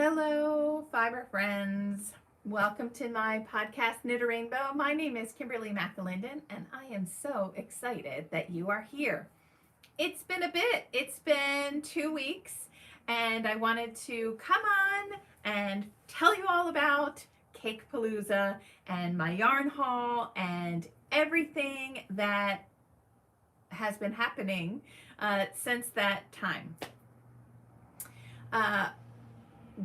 Hello, fiber friends. Welcome to my podcast, Knit a Rainbow. My name is Kimberly McAlinden, and I am so excited that you are here. It's been a bit. It's been 2 weeks, and I wanted to come on and tell you all about Cakepalooza and my yarn haul and everything that has been happening since that time.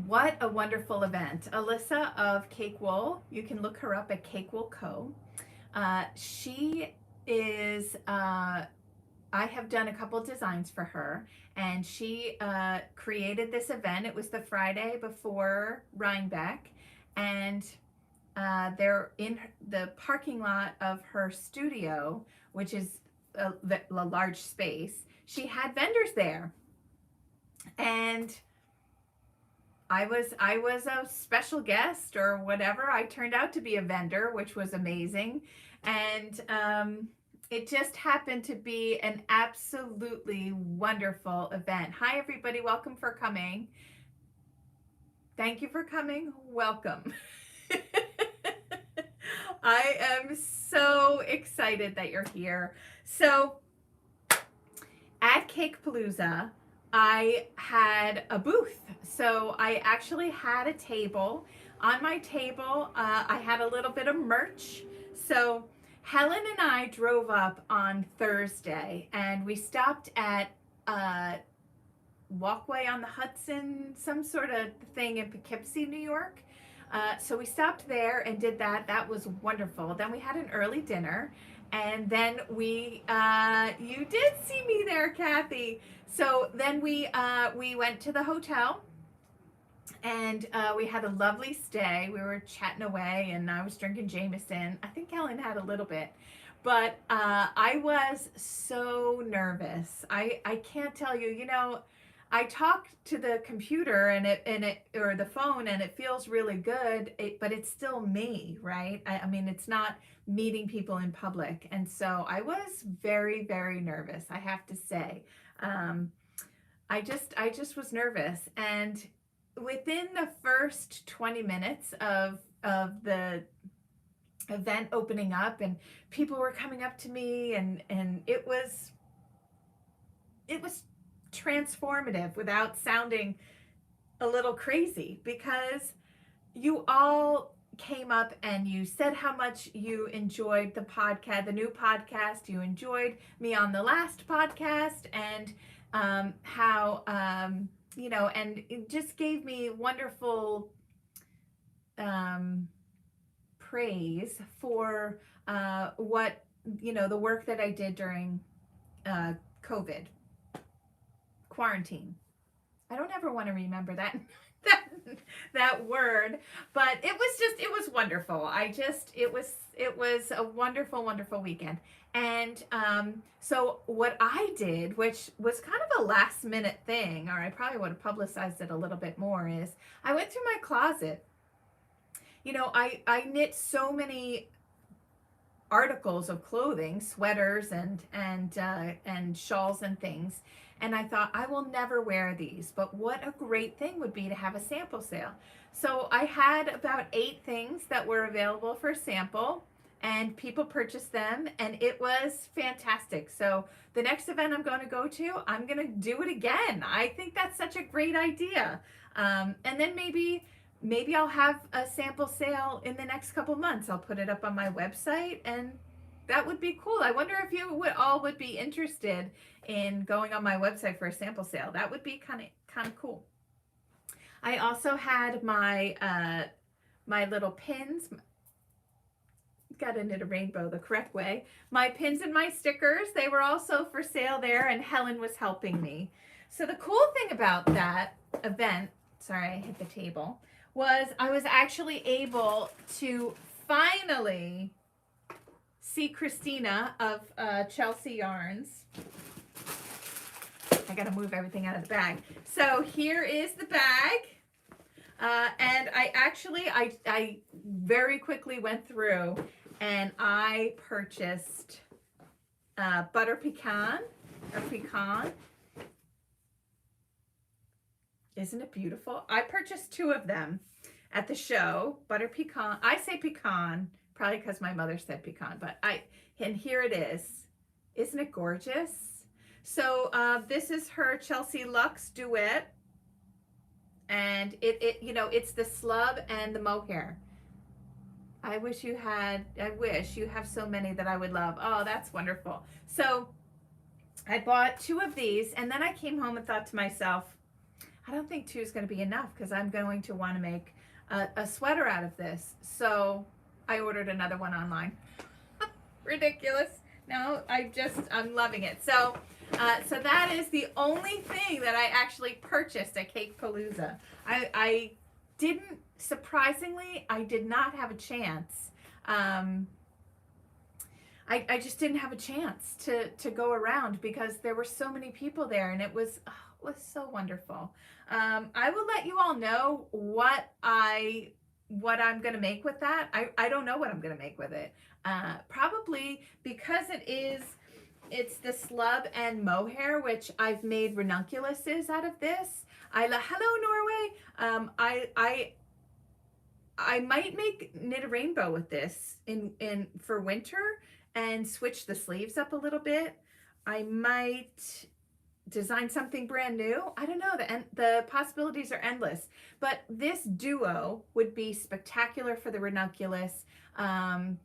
What a wonderful event. Alyssa of Cake Wool, you can look her up at Cake Wool Co. She is, I have done a couple designs for her, and she created this event. It was the Friday before Rhinebeck, and they're in the parking lot of her studio, which is a large space. She had vendors there, and I was a special guest or whatever. I turned out to be a vendor, which was amazing. And it just happened to be an absolutely wonderful event. Hi, everybody. Welcome for coming. Thank you for coming. Welcome. I am so excited that you're here. So at Cakepalooza, I had a booth. So I actually had a table. On my table, I had a little bit of merch. So Helen and I drove up on Thursday, and we stopped at Walkway on the Hudson, some sort of thing in Poughkeepsie, New York. So we stopped there and did that. That was wonderful. Then we had an early dinner, and then we, you did see me there, Kathy. So then we went to the hotel, and we had a lovely stay. We were chatting away, and I was drinking Jameson. I think Helen had a little bit, but I was so nervous. I can't tell you. You know, I talk to the computer and it or the phone, and it feels really good, but it's still me, right? I mean, it's not meeting people in public, and so I was very, very nervous, I have to say. I just was nervous, and within the first 20 minutes of the event opening up, and people were coming up to me, and it was transformative without sounding a little crazy, because you all came up and you said how much you enjoyed the podcast, the new podcast. You enjoyed me on the last podcast, and how you know, and it just gave me wonderful praise for what, you know, the work that I did during COVID quarantine. I don't ever want to remember that that word, but it was wonderful. It was a wonderful weekend. And so what I did, which was kind of a last minute thing, or I probably would have publicized it a little bit more, is I went through my closet. You know, I knit so many articles of clothing, sweaters and shawls and things. And I thought, I will never wear these, but what a great thing would be to have a sample sale. So I had about 8 things that were available for sample, and people purchased them, and it was fantastic. So the next event I'm going to go to, I'm going to do it again. I think that's such a great idea. And then maybe I'll have a sample sale in the next couple months. I'll put it up on my website, and that would be cool. I wonder if you would be interested in going on my website for a sample sale. That would be kind of cool. I also had my my little pins. Got to knit a rainbow the correct way. My pins and my stickers, they were also for sale there, and Helen was helping me. So the cool thing about that event, sorry, I hit the table, was I was actually able to finally see Christina of Chelsea Yarns. I gotta move everything out of the bag. So here is the bag. And I very quickly went through and I purchased butter pecan or pecan. Isn't it beautiful? I purchased 2 of them at the show. Butter pecan. I say pecan, probably because my mother said pecan, but and here it is. Isn't it gorgeous? So this is her Chelsea Luxe Duet. And it's the slub and the mohair. I wish you have so many that I would love. Oh, that's wonderful. So I bought 2 of these, and then I came home and thought to myself, I don't think 2 is going to be enough because I'm going to want to make a sweater out of this. So I ordered another one online. Ridiculous. No, I'm loving it. So that is the only thing that I actually purchased at Cakepalooza. I didn't, surprisingly, I did not have a chance. I just didn't have a chance to go around because there were so many people there, and it was so wonderful. I will let you all know what I'm going to make with that. I don't know what I'm going to make with it. Probably because it's the slub and mohair, which I've made ranunculuses out of this. Hello, Norway. I might knit a rainbow with this in for winter and switch the sleeves up a little bit. I might design something brand new. I don't know, the possibilities are endless, but this duo would be spectacular for the ranunculus. On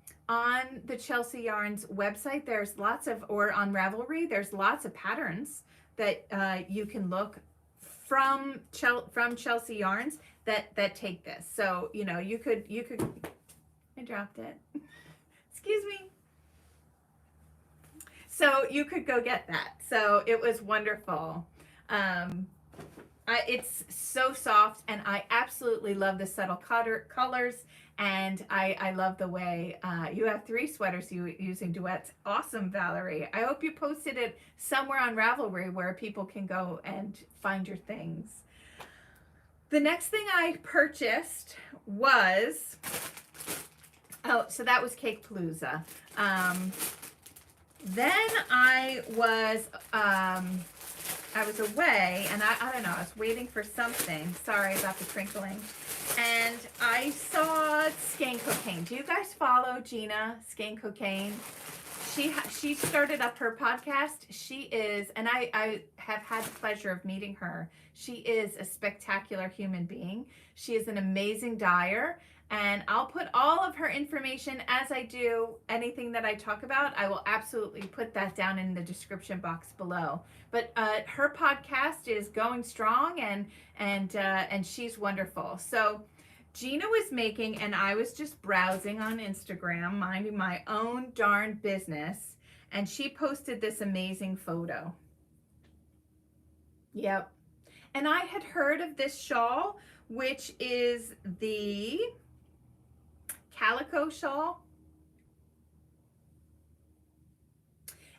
the Chelsea Yarns website, there's lots of, or on Ravelry, there's lots of patterns that you can look from Chelsea Yarns that take this. So, you could, I dropped it. Excuse me. So you could go get that. So it was wonderful. It's so soft, and I absolutely love the subtle colors, and I love the way you have 3 sweaters using duets. Awesome, Valerie. I hope you posted it somewhere on Ravelry where people can go and find your things. The next thing I purchased was, so that was Cakepalooza. Then I was away, and I don't know, I was waiting for something. Sorry about the crinkling. And I saw Skein Cocaine. Do you guys follow Gina, Skein Cocaine? She started up her podcast. She is, and I have had the pleasure of meeting her. She is a spectacular human being. She is an amazing dyer. And I'll put all of her information, as I do anything that I talk about. I will absolutely put that down in the description box below. But her podcast is going strong, and she's wonderful. So Gina was making, and I was just browsing on Instagram, minding my own darn business, and she posted this amazing photo. Yep. And I had heard of this shawl, which is the Calico shawl.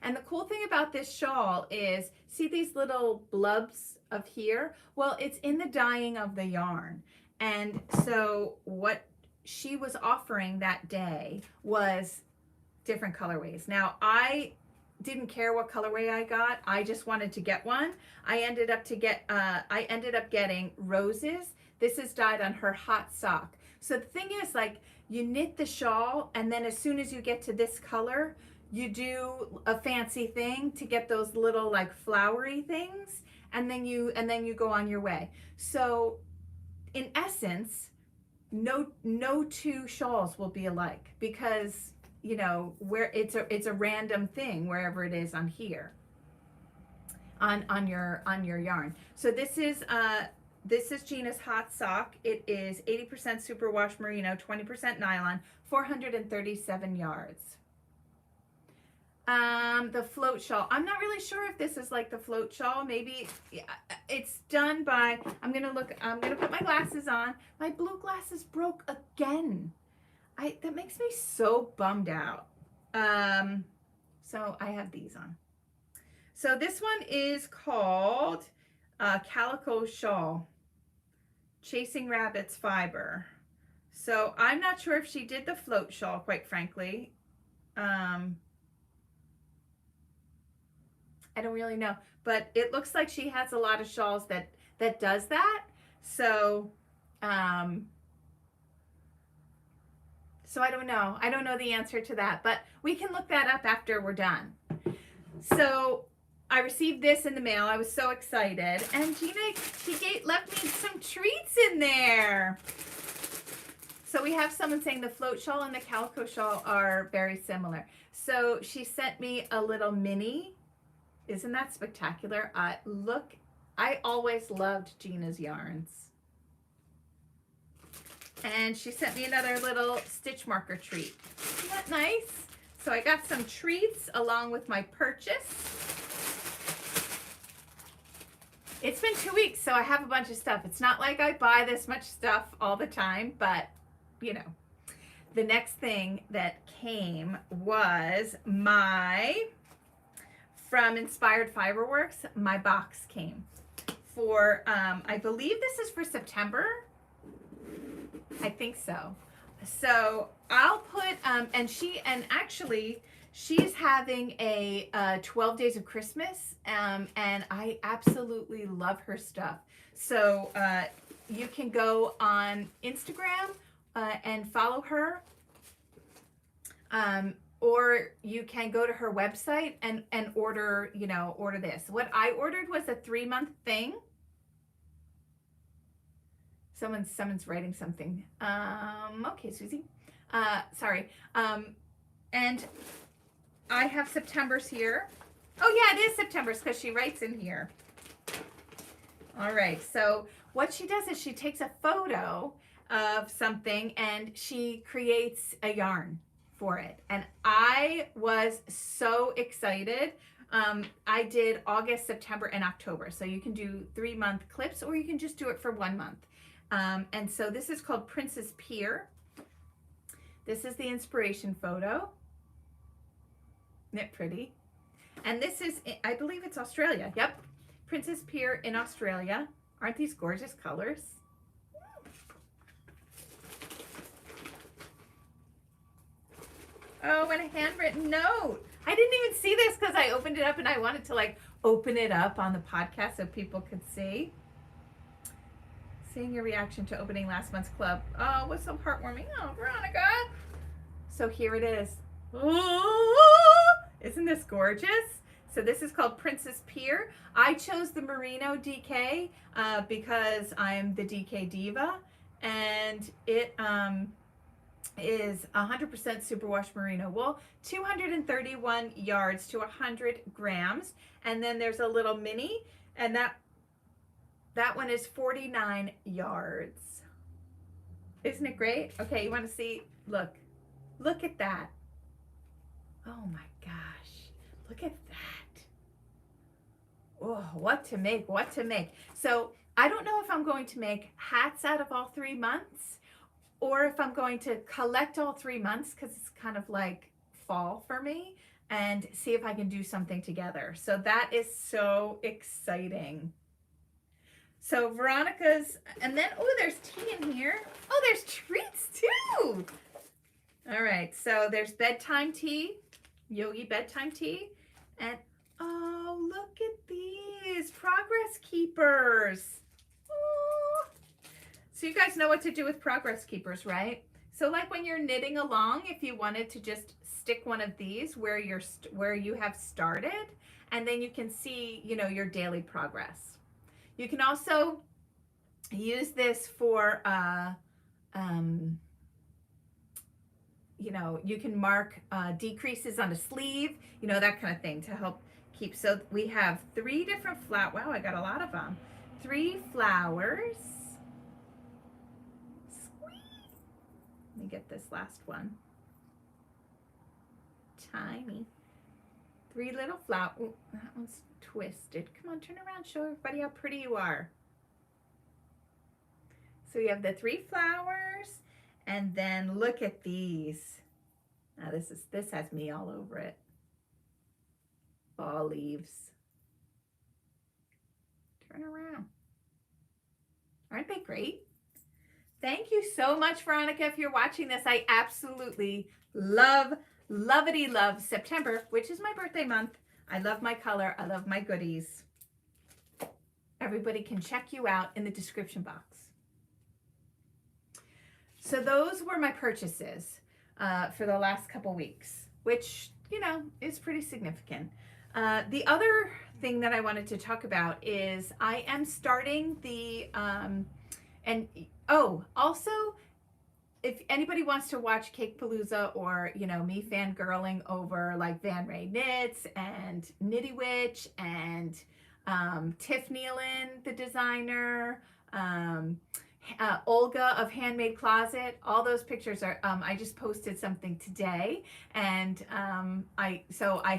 And the cool thing about this shawl is, see these little blubs of here? Well, it's in the dyeing of the yarn. And so what she was offering that day was different colorways. Now, I didn't care what colorway I got. I just wanted to get one. I ended up getting roses. This is dyed on her hot sock. So the thing is, like, you knit the shawl, and then as soon as you get to this color, you do a fancy thing to get those little like flowery things, and then you go on your way. So in essence, no 2 shawls will be alike, because where it's a random thing wherever it is on here on your yarn. So this is Gina's hot sock. It is 80% superwash merino, 20% nylon, 437 yards. The float shawl. I'm not really sure if this is like the float shawl. Maybe it's done by, I'm gonna put my glasses on. My blue glasses broke again. That makes me so bummed out. So I have these on. So this one is called Calico shawl, Chasing Rabbits fiber. So I'm not sure if she did the float shawl, quite frankly. I don't really know, but it looks like she has a lot of shawls that that does that. So, so I don't know. I don't know the answer to that, but we can look that up after we're done. So I received this in the mail. I was so excited. And Gina, left me some treats in there. So we have someone saying the float shawl and the calico shawl are very similar. So she sent me a little mini. Isn't that spectacular? Look, I always loved Gina's yarns. And she sent me another little stitch marker treat. Isn't that nice? So I got some treats along with my purchase. It's been 2 weeks, so I have a bunch of stuff. It's not like I buy this much stuff all the time, but you know. The next thing that came was from Inspired Fiberworks, my box came for, I believe this is for September. I think so. So I'll put, and actually she's having a 12 Days of Christmas, and I absolutely love her stuff. So you can go on Instagram and follow her, or you can go to her website and order, order this. What I ordered was a 3-month thing. Someone's writing something. Okay, Susie. Sorry. And I have September's here. Oh yeah, it is September's because she writes in here. All right, so what she does is she takes a photo of something and she creates a yarn for it. And I was so excited. I did August, September, and October. So you can do 3-month clips or you can just do it for 1 month. And so this is called Princess Pier. This is the inspiration photo. Isn't it pretty? And this is, I believe it's Australia. Yep. Princess Pier in Australia. Aren't these gorgeous colors? Oh, and a handwritten note. I didn't even see this because I opened it up and I wanted to open it up on the podcast so people could see. Seeing your reaction to opening last month's club. Oh, it was so heartwarming. Oh, Veronica. So here it is. Oh, isn't this gorgeous? So this is called Princess Pier. I chose the Merino DK because I'm the DK diva, and it is 100% superwash merino wool, 231 yards to 100 grams, and then there's a little mini, and that one is 49 yards. Isn't it great? Okay, you want to see? Look at that. Oh my gosh, look at that. Oh, what to make. So I don't know if I'm going to make hats out of all 3 months or if I'm going to collect all 3 months because it's kind of like fall for me, and see if I can do something together. So that is so exciting. So Veronica's, and then, oh, there's tea in here. Oh, there's treats too. All right, so there's bedtime tea, Yogi bedtime tea, and oh, look at these progress keepers. Oh. So you guys know what to do with progress keepers, right? So like when you're knitting along, if you wanted to just stick one of these where you have started, and then you can see, your daily progress. You can also use this for, you can mark decreases on a sleeve, that kind of thing to help keep. So we have 3 different flowers. Wow, I got a lot of them. 3 flowers. Squeeze. Let me get this last one. Tiny. 3 little flowers. Oh, that one's twisted. Come on, turn around, show everybody how pretty you are. So you have the 3 flowers, and then look at these. Now this has me all over it. Fall leaves. Turn around. Aren't they great? Thank you so much, Veronica, if you're watching this. I absolutely love September, which is my birthday month. I love my color. I love my goodies. everybody can check you out in the description box. So those were my purchases for the last couple weeks, which, you know, is pretty significant. The other thing that I wanted to talk about is I am starting the, also, if anybody wants to watch Cakepalooza or, you know, me fangirling over like Van Ray Knits and Knitty Witch and Tiff Nealon, the designer, Olga of Handmade Closet, all those pictures are, I just posted something today, and I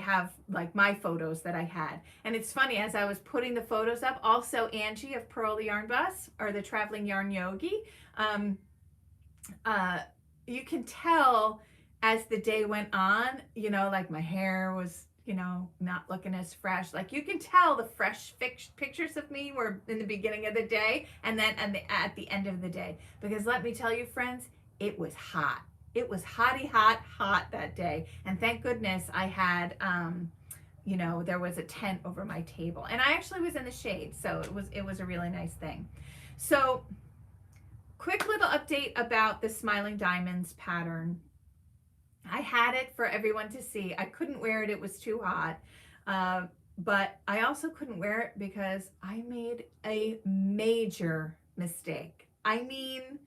have like my photos that I had. And it's funny, as I was putting the photos up, also Angie of Pearl the Yarn Bus, or the Traveling Yarn Yogi, you can tell as the day went on, you know, like my hair was, you know, not looking as fresh. Like you can tell the fresh pictures of me were in the beginning of the day and then at the end of the day. Because let me tell you, friends, it was hot. It was hot that day. And thank goodness I had, you know, there was a tent over my table. And I actually was in the shade, so it was a really nice thing. So quick little update about the Smiling Diamonds pattern. I had it for everyone to see. I couldn't wear it. It was too hot. But I also couldn't wear it because I made a major mistake. I mean,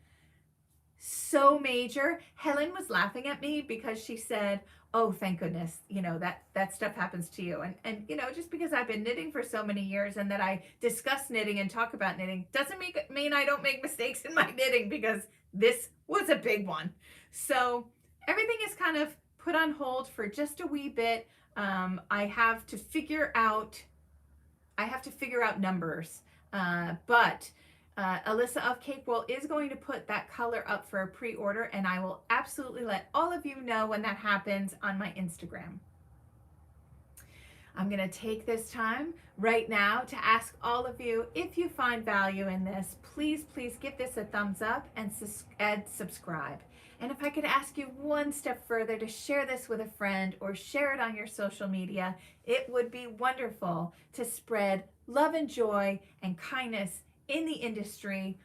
so major. Helen was laughing at me because she said, oh, thank goodness, you know, that stuff happens to you. And you know, just because I've been knitting for so many years and that I discuss knitting and talk about knitting doesn't mean I don't make mistakes in my knitting, because this was a big one. So everything is kind of put on hold for just a wee bit. I have to figure out numbers, but Alyssa of Cakewool is going to put that color up for a pre-order, and I will absolutely let all of you know when that happens on my Instagram. I'm going to take this time right now to ask all of you, if you find value in this, please give this a thumbs up and subscribe. And if I could ask you one step further to share this with a friend or share it on your social media, it would be wonderful to spread love and joy and kindness in the industry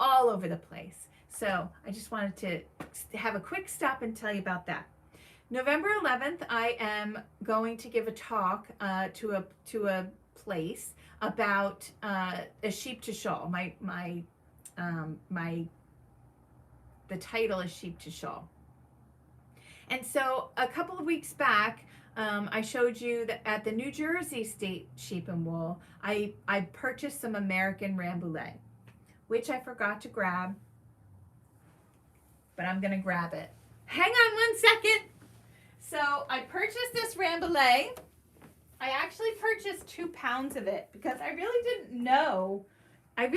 all over the place. So I just wanted to have a quick stop and tell you about that. November 11th, I am going to give a talk to a place about a sheep to shawl. The title is Sheep to Shawl. And so a couple of weeks back, I showed you that at the New Jersey State Sheep and Wool, I purchased some American Rambouillet, which I forgot to grab, but I'm going to grab it. Hang on one second. So I purchased this Rambouillet. I actually purchased 2 pounds of it because I really didn't know. I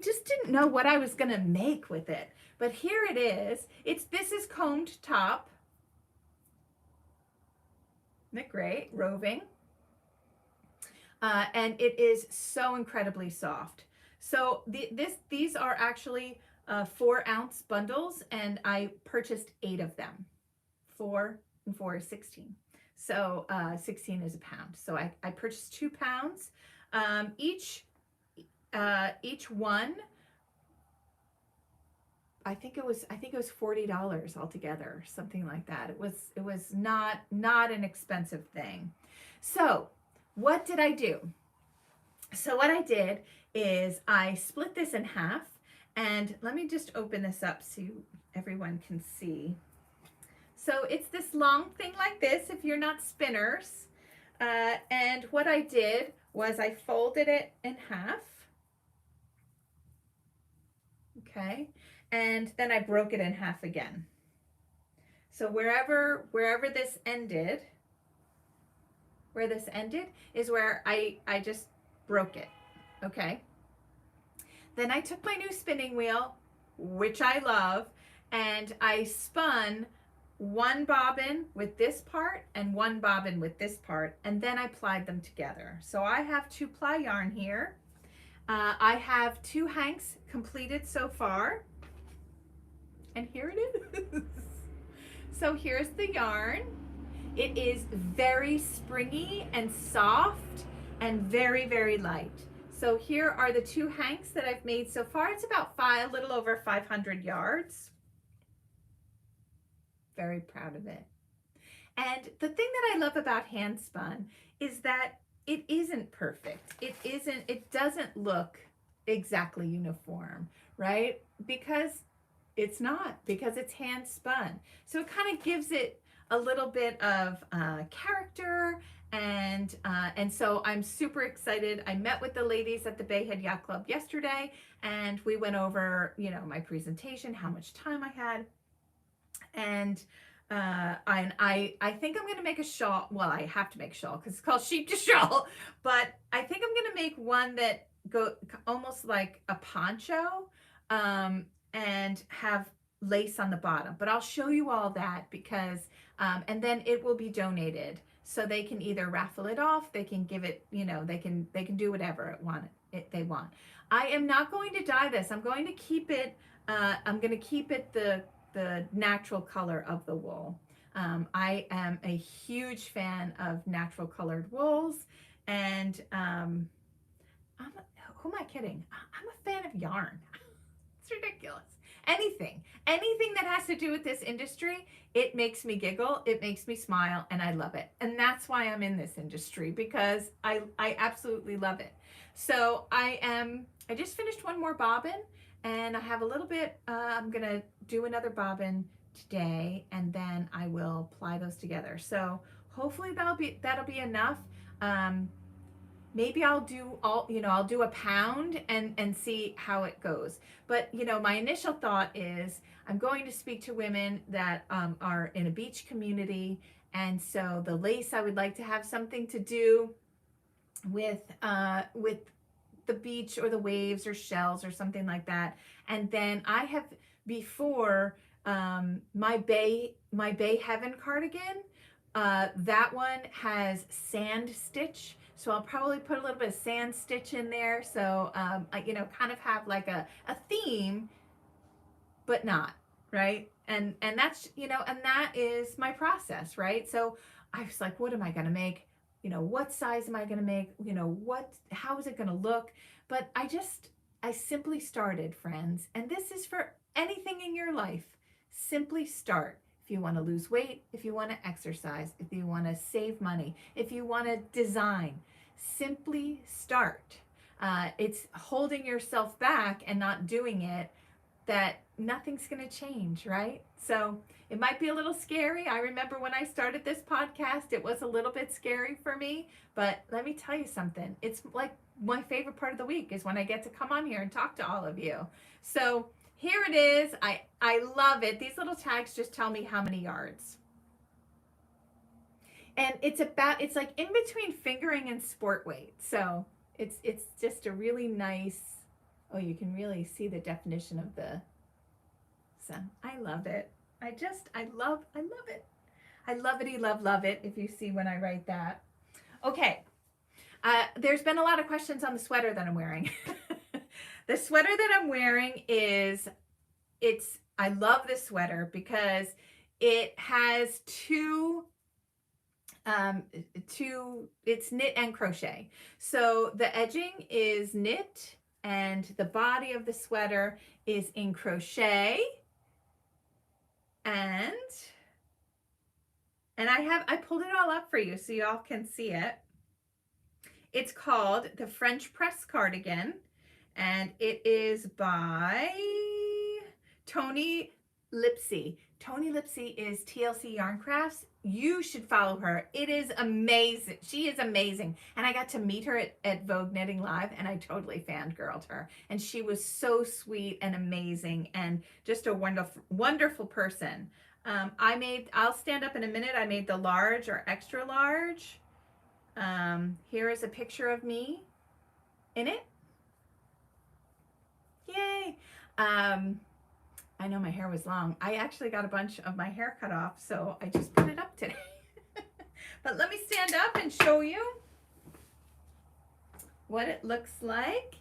just didn't know what I was going to make with it. But here it is. This is combed top. Isn't it great? Roving. And it is so incredibly soft. So these are actually 4-ounce bundles, and I purchased 8 of them. 4 and 4 is 16. So 16 is a pound. So I purchased 2 pounds. Each one, I think it was $40 altogether, something like that. It was not an expensive thing. So what did I do? So what I did is I split this in half, and let me just open this up so everyone can see. So it's this long thing like this if you're not spinners. And what I did was I folded it in half. Okay. And then I broke it in half again. So wherever this ended, is where I just broke it. Okay. Then I took my new spinning wheel, which I love, and I spun 1 bobbin with this part and 1 bobbin with this part, and then I plied them together. So I have 2-ply yarn here. I have 2 hanks completed so far. And here it is. So here's the yarn. It is very springy and soft and very, very light. So here are the 2 hanks that I've made so far. It's about a little over 500 yards. Very proud of it. And the thing that I love about hand spun is that it isn't perfect. It doesn't look exactly uniform, right? Because it's not, because it's hand spun. So it kind of gives it a little bit of character, and so I'm super excited. I met with the ladies at the Bay Head Yacht Club yesterday, and we went over, you know, my presentation, how much time I had, and I think I'm gonna make a shawl. Well, I have to make a shawl because it's called sheep to shawl, but I think I'm gonna make one that go almost like a poncho, and have lace on the bottom. But I'll show you all that because, and then it will be donated. So they can either raffle it off, they can give it, you know, they can do whatever they want. I am not going to dye this. I'm going to keep it. I'm going to keep it the natural color of the wool. I am a huge fan of natural colored wools, and who am I kidding? I'm a fan of yarn. It's ridiculous. Anything that has to do with this industry, it makes me giggle, it makes me smile, and I love it. And that's why I'm in this industry, because I absolutely love it. So I just finished one more bobbin, and I have a little bit, I'm gonna do another bobbin today, and then I will ply those together. So hopefully that'll be enough. Maybe I'll do I'll do a pound and see how it goes. But, you know, my initial thought is I'm going to speak to women that are in a beach community. And so the lace, I would like to have something to do with the beach or the waves or shells or something like that. And then I have before my Bay Heaven cardigan, that one has sand stitch. So I'll probably put a little bit of sand stitch in there. So, I, you know, kind of have like a theme, but not, right? And that's, you know, and that is my process, right? So I was like, what am I going to make? You know, what size am I going to make? You know, how is it going to look? But I simply started, friends. And this is for anything in your life. Simply start. If you want to lose weight, if you want to exercise, if you want to save money, if you want to design, simply start. It's holding yourself back and not doing it that nothing's going to change, right? So it might be a little scary. I remember when I started this podcast, it was a little bit scary for me, but let me tell you something. It's like my favorite part of the week is when I get to come on here and talk to all of you. So here it is. I love it. These little tags just tell me how many yards. And it's like in between fingering and sport weight. So it's just a really nice, oh, you can really see the definition of the sun. I love it. I love it. I love it, if you see when I write that. Okay. There's been a lot of questions on the sweater that I'm wearing. The sweater that I'm wearing I love this sweater because it has it's knit and crochet. So the edging is knit and the body of the sweater is in crochet. And I pulled it all up for you so y'all can see it. It's called the French Press Cardigan, and it is by Tony Lipsy. Tony Lipsy is TLC Yarn Crafts. You should follow her. It is amazing. She is amazing. And I got to meet her at Vogue Knitting Live, and I totally fangirled her. And she was so sweet and amazing and just a wonderful, wonderful person. I'll stand up in a minute. I made the large or extra large. Here is a picture of me in it. Yay. I know my hair was long. I actually got a bunch of my hair cut off, so I just put it up today. But let me stand up and show you what it looks like.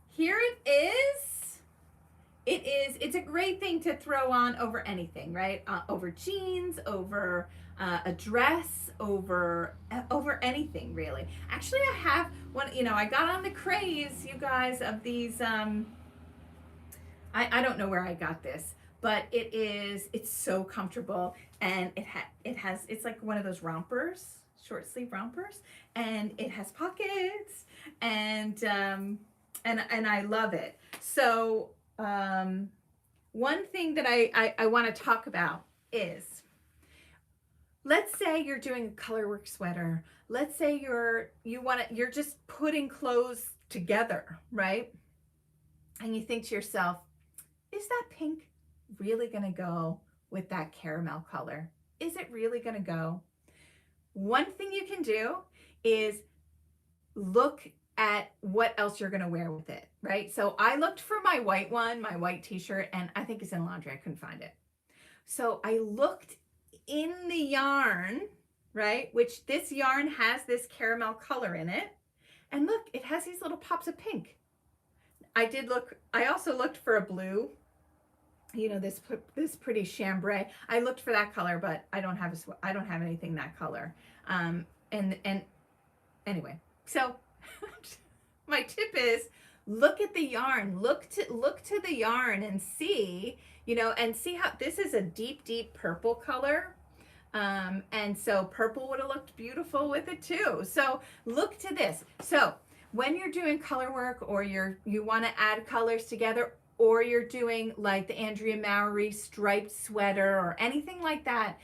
Here it is. it's a great thing to throw on over anything, right? Over jeans, over a dress, over anything really. Actually, I have one, I got on the craze, you guys, of these I don't know where I got this, but it's so comfortable, and it's like one of those rompers, short sleeve rompers, and it has pockets, and I love it. So one thing that I want to talk about is, let's say you're doing a colorwork sweater. Let's say you're just putting clothes together, right? And you think to yourself, is that pink really going to go with that caramel color? Is it really going to go? One thing you can do is look at what else you're going to wear with it, right? So I looked for my white one, my white t-shirt, and I think it's in laundry. I couldn't find it. So I looked in the yarn, right? Which this yarn has this caramel color in it. And look, it has these little pops of pink. I also looked for a blue, this pretty chambray. I looked for that color, but I don't have anything that color. And anyway, so my tip is, look at the yarn, look to the yarn and see, and see how this is a deep you purple color. And so purple would have looked beautiful with it too. So look to this. So when you're doing color work, or you want to add colors together, or you're doing like the Andrea Mowry striped sweater or anything like that,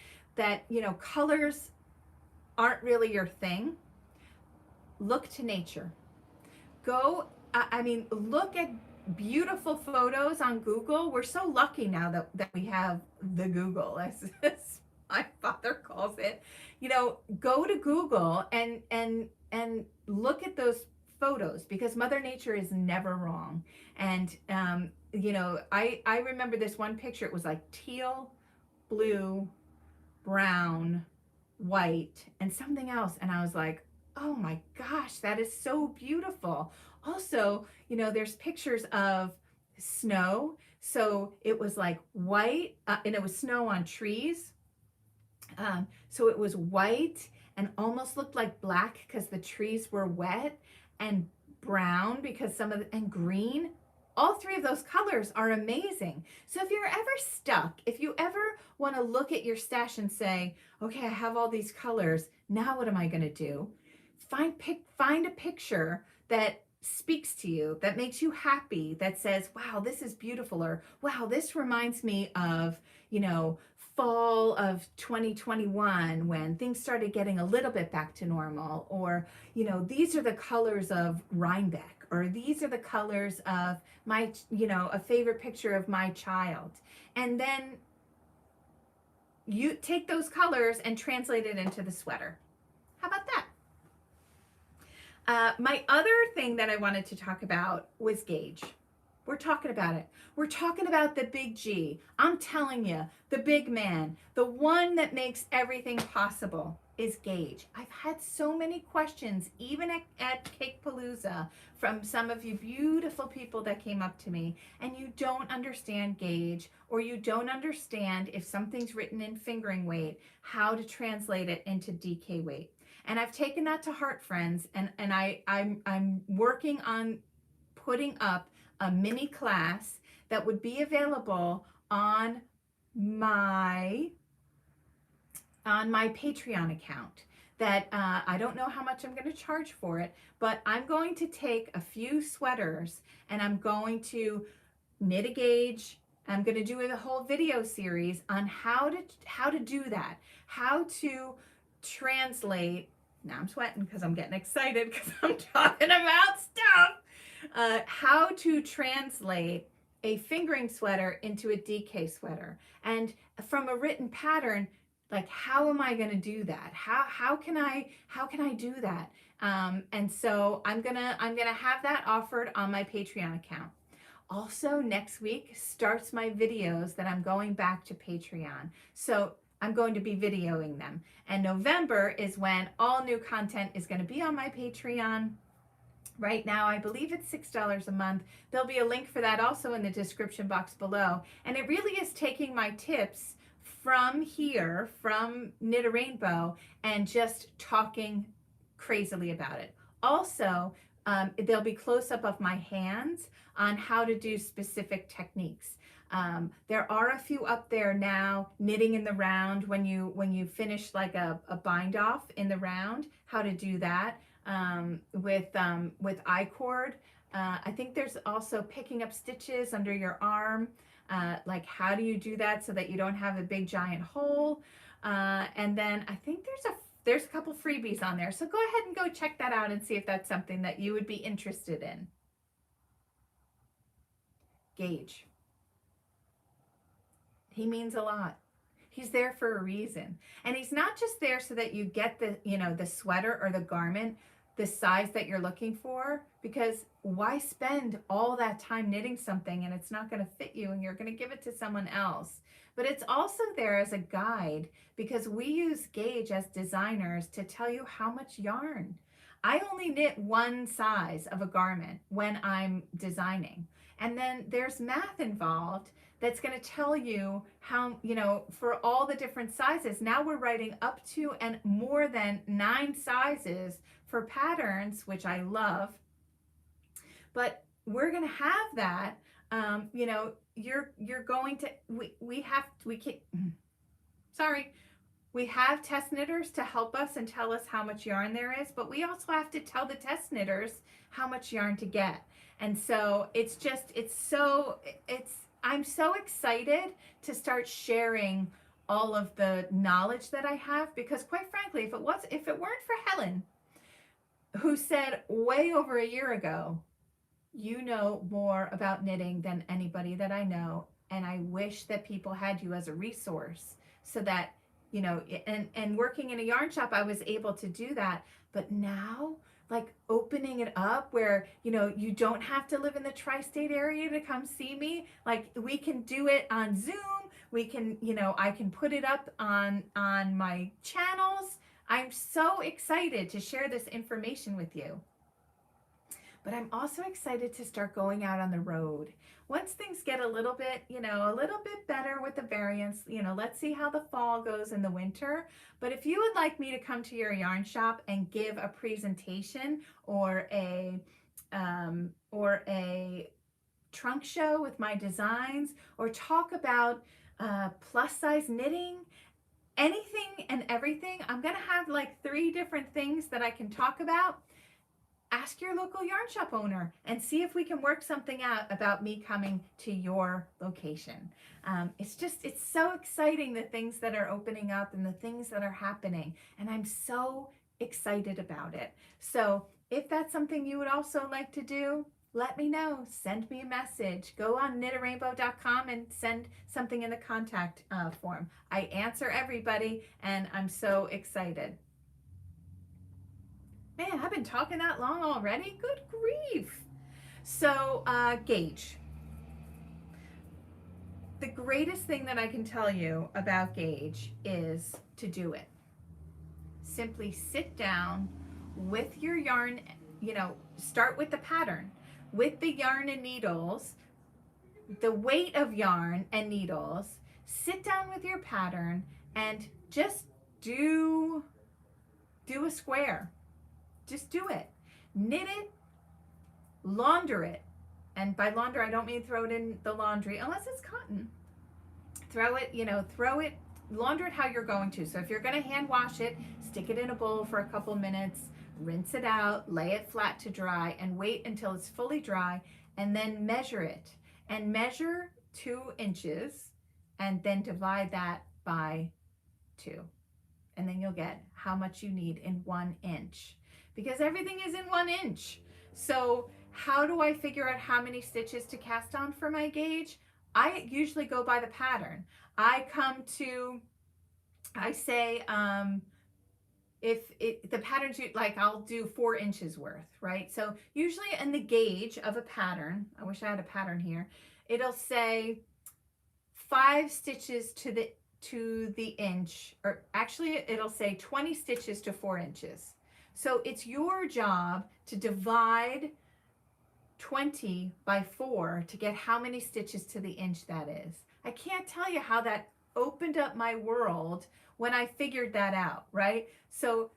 colors aren't really your thing, look to nature. Look at beautiful photos on Google. We're so lucky now that we have the Google, as my father calls it. Go to Google and look at those photos, because Mother Nature is never wrong. And I remember this one picture. It was like teal, blue, brown, white, and something else, and I was like, oh my gosh, that is so beautiful. Also, there's pictures of snow. So it was like white, and it was snow on trees. So it was white and almost looked like black because the trees were wet, and brown because and green. All three of those colors are amazing. So if you're ever stuck, if you ever want to look at your stash and say, okay, I have all these colors, now what am I going to do? Find a picture that speaks to you, that makes you happy, that says, wow, this is beautiful, or wow, this reminds me of, fall of 2021, when things started getting a little bit back to normal, or, these are the colors of Rhinebeck, or these are the colors of my, a favorite picture of my child. And then you take those colors and translate it into the sweater. How about that? My other thing that I wanted to talk about was gauge. We're talking about it. We're talking about the big G. I'm telling you, the big man, the one that makes everything possible, is gauge. I've had so many questions, even at Cakepalooza, from some of you beautiful people that came up to me, and you don't understand gauge, or you don't understand, if something's written in fingering weight, how to translate it into DK weight. And I've taken that to heart, friends, and I'm working on putting up a mini class that would be available on my Patreon account. That I don't know how much I'm going to charge for it, but I'm going to take a few sweaters and I'm going to knit a gauge. I'm going to do a whole video series on how to do that, how to translate. Now I'm sweating because I'm getting excited because I'm talking about stuff. How to translate a fingering sweater into a DK sweater, and from a written pattern, like, how am I going to do that? How can I do that? And so I'm gonna have that offered on my Patreon account. Also, next week starts my videos that I'm going back to Patreon. So I'm going to be videoing them. And November is when all new content is going to be on my Patreon. Right now, I believe it's $6 a month. There'll be a link for that also in the description box below. And it really is taking my tips from here, from Knit a Rainbow, and just talking crazily about it. Also, there'll be close-up of my hands on how to do specific techniques. There are a few up there now, knitting in the round when you finish like a bind off in the round, how to do that with I-cord. I think there's also picking up stitches under your arm. Like how do you do that so that you don't have a big giant hole? And then I think there's a couple freebies on there. So go ahead and go check that out and see if that's something that you would be interested in. Gauge. He means a lot. He's there for a reason. And he's not just there so that you get the, the sweater or the garment, the size that you're looking for, because why spend all that time knitting something and it's not going to fit you and you're going to give it to someone else? But it's also there as a guide because we use gauge as designers to tell you how much yarn. I only knit one size of a garment when I'm designing. And then there's math involved that's going to tell you how, for all the different sizes. Now we're writing up to and more than 9 sizes for patterns, which I love. But we're going to have that, you're going to, we have test knitters to help us and tell us how much yarn there is, but we also have to tell the test knitters how much yarn to get. And so I'm so excited to start sharing all of the knowledge that I have, because quite frankly, if it weren't for Helen, who said way over a year ago, you know more about knitting than anybody that I know, and I wish that people had you as a resource so that, and working in a yarn shop, I was able to do that. But now, like opening it up where, you don't have to live in the tri-state area to come see me. Like we can do it on Zoom. We can, I can put it up on my channels. I'm so excited to share this information with you. But I'm also excited to start going out on the road. Once things get a little bit, better with the variants, let's see how the fall goes in the winter. But if you would like me to come to your yarn shop and give a presentation or a trunk show with my designs, or talk about plus size knitting, anything and everything, I'm gonna have like 3 different things that I can talk about. Ask your local yarn shop owner and see if we can work something out about me coming to your location. It's so exciting, the things that are opening up and the things that are happening. And I'm so excited about it. So if that's something you would also like to do, let me know. Send me a message. Go on knitarainbow.com and send something in the contact form. I answer everybody and I'm so excited. Man, I've been talking that long already? Good grief. So, gauge. The greatest thing that I can tell you about gauge is to do it. Simply sit down with your yarn, start with the pattern. With the yarn and needles, the weight of yarn and needles, sit down with your pattern and just do a square. Just do it. Knit it, launder it. And by launder, I don't mean throw it in the laundry, unless it's cotton. Throw it, launder it how you're going to. So if you're going to hand wash it, stick it in a bowl for a couple minutes, rinse it out, lay it flat to dry, and wait until it's fully dry, and then measure it. And measure 2 inches, and then divide that by 2. And then you'll get how much you need in 1 inch. Because everything is in 1 inch. So how do I figure out how many stitches to cast on for my gauge? I usually go by the pattern. I say, if the patterns, like I'll do 4 inches worth, right? So usually in the gauge of a pattern, I wish I had a pattern here, it'll say 5 stitches to the inch, or actually it'll say 20 stitches to 4 inches. So it's your job to divide 20 by 4 to get how many stitches to the inch that is. I can't tell you how that opened up my world when I figured that out, right? So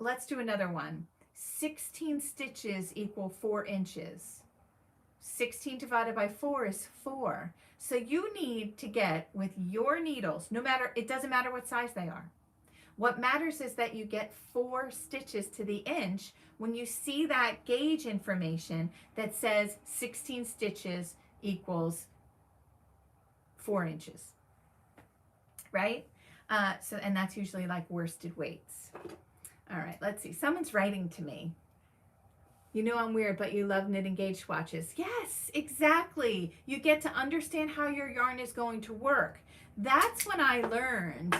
let's do another one. 16 stitches equal 4 inches. 16 divided by 4 is 4. So you need to get with your needles, no matter, it doesn't matter what size they are. What matters is that you get 4 stitches to the inch when you see that gauge information that says 16 stitches equals 4 inches, right? And that's usually like worsted weights. All right, let's see. Someone's writing to me. You know I'm weird, but you love knitting gauge swatches. Yes, exactly. You get to understand how your yarn is going to work. That's when I learned,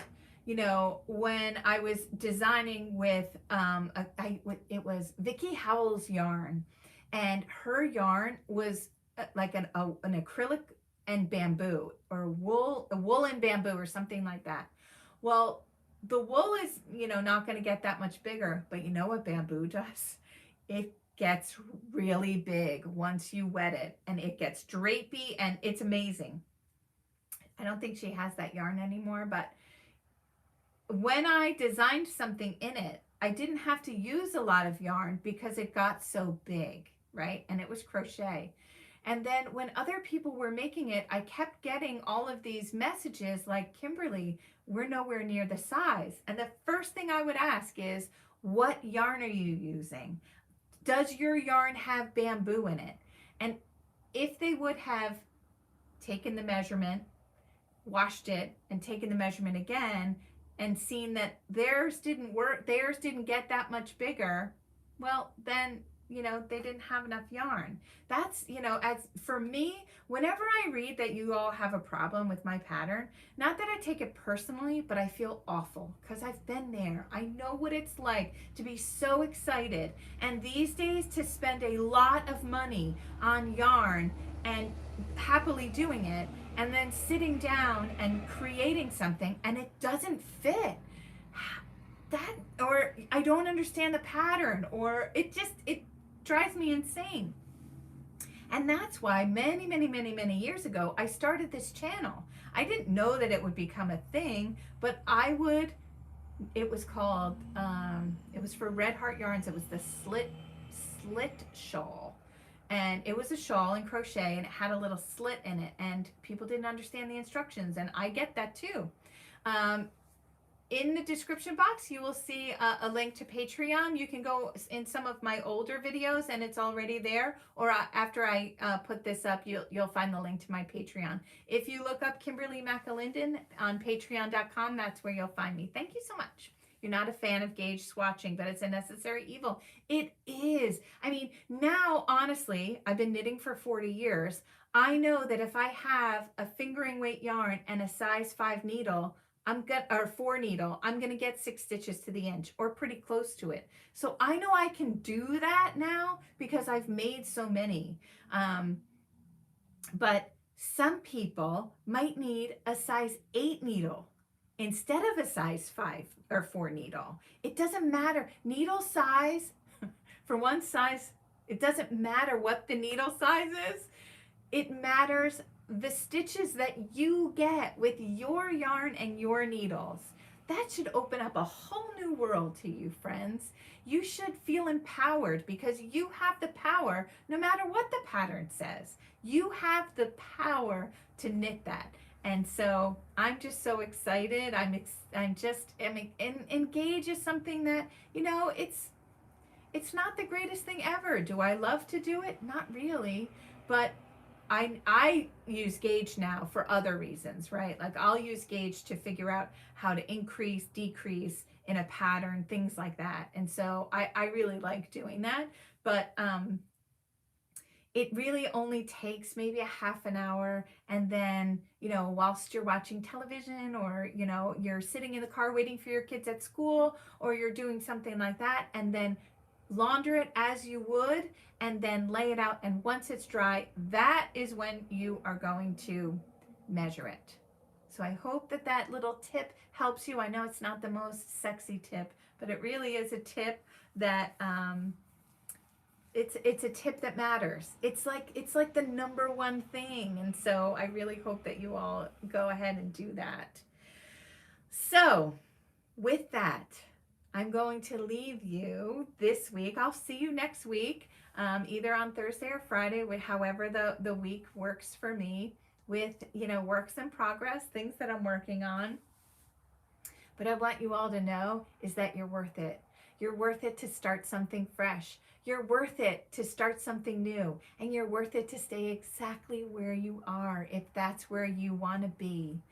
you know, when I was designing with, it was Vicki Howell's yarn, and her yarn was like an acrylic and bamboo, or a wool and bamboo, or something like that. Well, the wool is, you know, not going to get that much bigger, but you know what bamboo does? It gets really big once you wet it, and it gets drapey, and it's amazing. I don't think she has that yarn anymore, but when I designed something in it, I didn't have to use a lot of yarn because it got so big, right? And it was crochet. And then when other people were making it, I kept getting all of these messages like, Kimberly, we're nowhere near the size. And the first thing I would ask is, what yarn are you using? Does your yarn have bamboo in it? And if they would have taken the measurement, washed it, and taken the measurement again, and seen that theirs didn't work, theirs didn't get that much bigger, well, then, you know, they didn't have enough yarn. That's, you know, as for me, whenever I read that you all have a problem with my pattern, not that I take it personally, but I feel awful because I've been there. I know what it's like to be so excited, and these days to spend a lot of money on yarn and happily doing it, and then sitting down and creating something and it doesn't fit. That, or I don't understand the pattern, or it drives me insane. And that's why many years ago, I started this channel. I didn't know that it would become a thing, but it was called, it was for Red Heart Yarns. It was the slit shawl. And it was a shawl in crochet, and it had a little slit in it, and people didn't understand the instructions, and I get that too. In the description box, you will see a link to Patreon. You can go in some of my older videos, and it's already there. Or after I put this up, you'll find the link to my Patreon. If you look up Kimberly McAlinden on patreon.com, that's where you'll find me. Thank you so much. You're not a fan of gauge swatching, but it's a necessary evil. It is. I mean, now, honestly, I've been knitting for 40 years. I know that if I have a fingering weight yarn and a size 5 needle, or 4 needle, I'm gonna get 6 stitches to the inch, or pretty close to it. So I know I can do that now because I've made so many. But some people might need a size 8 needle instead of a size 5 or 4 needle. It doesn't matter. Needle size, for one size, it doesn't matter what the needle size is. It matters the stitches that you get with your yarn and your needles. That should open up a whole new world to you, friends. You should feel empowered because you have the power, no matter what the pattern says. You have the power to knit that. And so I'm just so excited. Engage is something that, you know, it's not the greatest thing ever. Do I love to do it? Not really, but I use gauge now for other reasons, right? Like I'll use gauge to figure out how to increase, decrease in a pattern, things like that. And so I really like doing that, but it really only takes maybe a half an hour. And then, you know, whilst you're watching television, or, you know, you're sitting in the car waiting for your kids at school, or you're doing something like that, and then launder it as you would, and then lay it out. And once it's dry, that is when you are going to measure it. So I hope that that little tip helps you. I know it's not the most sexy tip, but it really is a tip that it's a tip that matters. It's like the number one thing. And so I really hope that you all go ahead and do that. So with that, I'm going to leave you this week. I'll see you next week, either on Thursday or Friday, however the week works for me, with, works in progress, things that I'm working on. But I want you all to know is that you're worth it. You're worth it to start something fresh. You're worth it to start something new. And you're worth it to stay exactly where you are if that's where you want to be.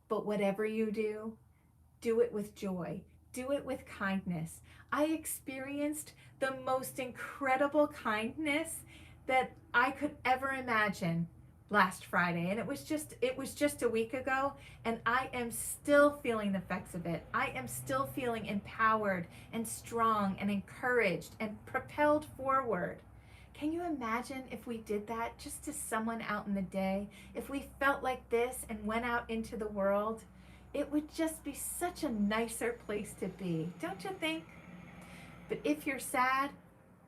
But whatever you do it with joy. Do it with kindness. I experienced the most incredible kindness that I could ever imagine last Friday, and it was just a week ago, and I am still feeling the effects of it. I am still feeling empowered and strong and encouraged and propelled forward. Can you imagine if we did that just to someone out in the day? If we felt like this and went out into the world, it would just be such a nicer place to be, don't you think? But if you're sad,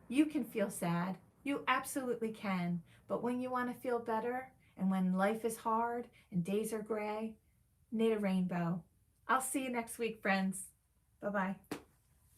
you can feel sad. You absolutely can. But when you want to feel better, and when life is hard and days are gray, knit a rainbow. I'll see you next week, friends. Bye-bye.